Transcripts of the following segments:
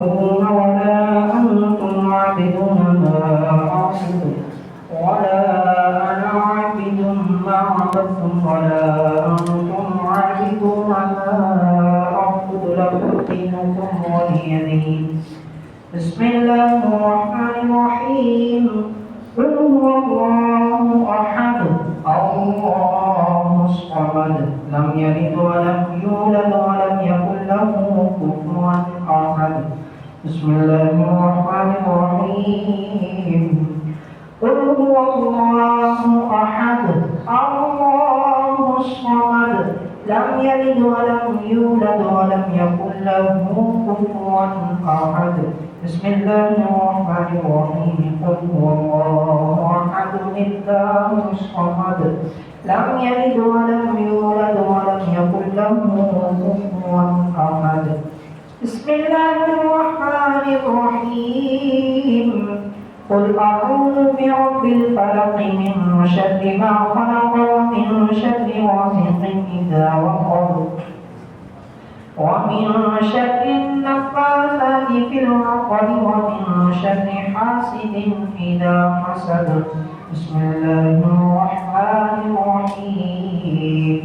ولا أنتم عابدون ما أعبد ولا أنا عابد ما عبدتم ولا أنتم عابدون ما أعبد لكم دينكم ولي دين. بسم الله الرحمن الرحيم. قل هو الله أحد الله الصمد لم يلد ولم يولد ولم يكن له كفوا أحد. بسم الله الرحمن الرحيم. قل هو الله أحد الله الصمد لم يلد ولم يولد ولم يكن له كفوا أحد. بسم الله الرحمن الرحيم. قل هو الله أحد الله الصمد لم يلد ولم يولد ولم يكن له كفوا أحد. بسم الله الرحمن الرحيم. قل أعوذ برب الفلق من شر ما خلق ومن شر غاسق إذا وقب ومن شر النفاثات في العقد ومن شر حاسد إذا حسد. بسم الله الرحمن الرحيم.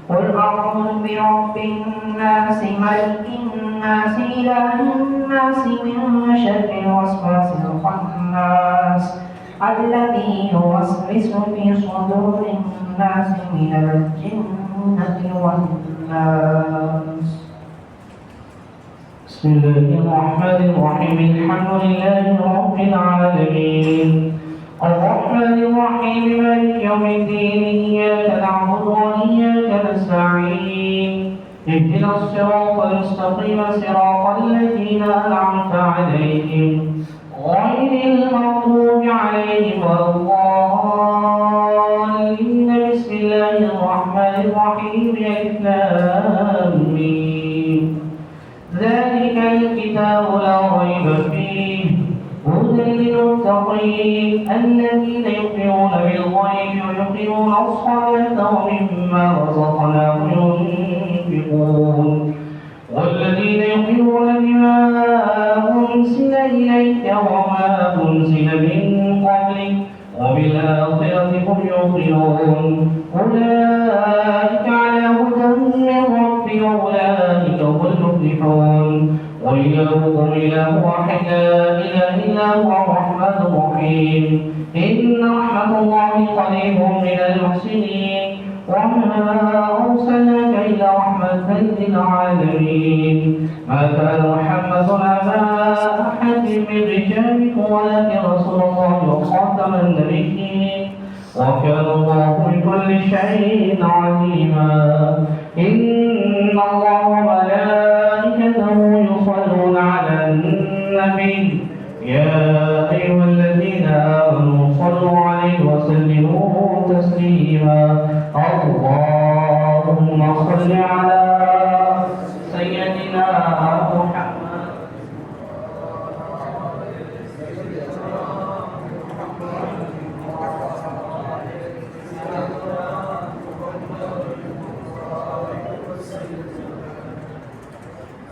قل أعوذ برب الناس ملك الناس إله الناس من شر الوسواس الخناس الذي يوسوس في صدور الناس من الجنة والناس. بسم الله الرحمن الرحيم. الحمد لله رب العالمين الرحمن الرحيم مالك يوم الدين. إياك نعبد وإياك نستعين. اهدنا الصراط المستقيم صراط الذين أنعمت عليهم غير المغضوب عليهم ولا الضالين. بسم الله الرحمن الرحيم. ألف لام ميم. ذلك الكتاب لا ريب فيه هدى للمتقين الذين يؤمنون بالغيب ويقيمون الصلاة ومما رزقناهم ينفقون والذين يؤمنون بما أنزل إليك وما أنزل من قبلك وبالآخرة هم يوقنون أولئك على هدى من ربهم وأولئك هم المفلحون. وإلهكم إله واحد لا إله إلا هو الرحمن الرحيم. إن رحمة الله قريب من المحسنين وما أرسلناك إلا رحمة للعالمين. ما كان محمد أبا أحد من رجالكم ولكن رسول الله وخاتم النبيين وكان الله بكل شيء عليما. إن الله وملائكته يصلون على النبي يا أيها الذين آمنوا صلوا عليه وسلموا تسليما. اللهم صل على سيدنا محمد.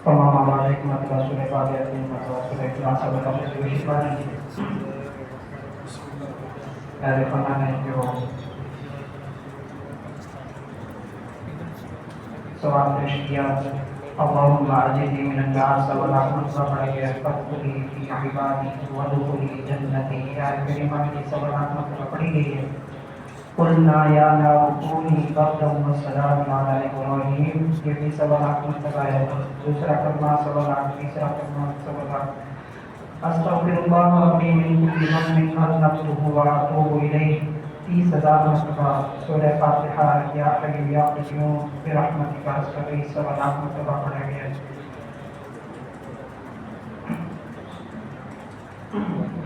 اللهم بارك مثل سورة فاتحة مثل سورة إخلاص ومثل سورة شفاء. सवाल पेश किया अल्लाहुम्मा अजीज़ी मिनल नार सवालात मुस्तफ़ी फतली फी इबादी वदखुली जन्नती। या करीमा की सवालात मतलब पढ़ी गई है। कुलना या नार कूनी बर्दम व सलाम अला इब्राहीम। ये भी सवालात मतलब है। दूसरा कलमा सवालात, तीसरा कलमा सवालात। अस्तग़फिरुल्लाह रब्बी मिन कुल्ली ज़ंबिन अज़नबतुहु व अतूबु इलैह। 30,000 मरतबा सूरह फातिहा या हय्यु या क़य्यूम बिरहमतिका अस्तग़ीथ सवालात मरतबा पढ़ा गया है।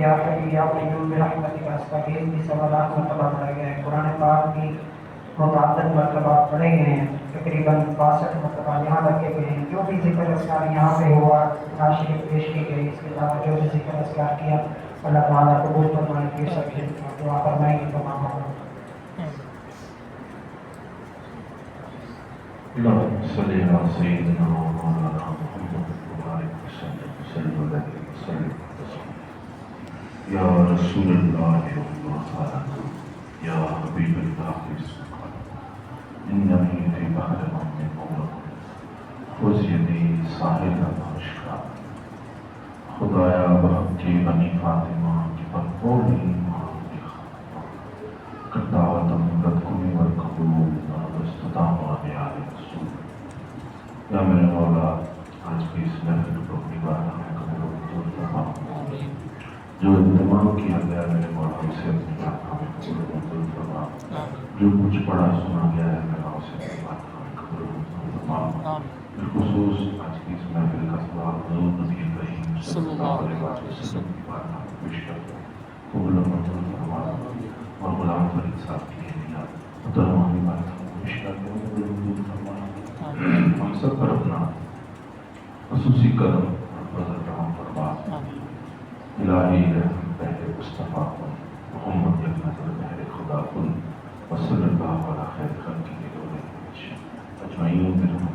या हय्यु या क़य्यूम बिरहमतिका अस्तग़ीथ भी सवालात मरतबा पढ़ा गया है। कुरान पाक की मुतअद्दिद मरतबा पढ़े गए हैं, तकरीबन 62 मरतबा यहाँ रखे गए हैं। जो भी ज़िक्र अस्कार यहाँ पे हुआ नाशिर पेश की गई, इसके अलावा जो भी ज़िक्र अस्कार किया अल्लाह ताला कबूल फरमाए। फिर सब दुआ फरमाएंगे तमाम। اللهم صل على سيدنا ومولانا محمد وبارك وسلم یا رسول اللہ یا حبیب اللہ اننی فی بحر من مغرق خذ یدی ساحل مشکا خدایا بحق کی بنی فاطمہ کی پرپوری کردعوت امرت کمی والقبول واستطاع آل رسول. یا میرے مولا آج کی اس محفل کو اپنی بارگاہ میں قبول و منظور فرما. جو اہتمام کیا گیا میرے مولا اسے اپنی بارگاہ میں قبول و منظور فرما. جو کچھ پڑھا سنا گیا ہے میرا اسے اپنی بارگاہ میں قبول و منظور فرما. بالخصوص آج کی اس محفل کا سوال حضور نبی کریم صلی اللہ علیہ وسلم کی بارگاہ میں پیش کرتا ہوں. قبول و منظور فرما. اور غلام فرید صاحب کی ہدیہ محترمہ کی بارگاہ میں پیش کرتے ہیں. قبول و منظور فرما. ہم سب پر اپنا خصوصی کرم اور فضل رحم فرما. الہی رحم پہلے مصطفیٰ کن محمد یک نظر بہر خدا کن وصلی اللہ علیہ خیر خلقہ اجمعین.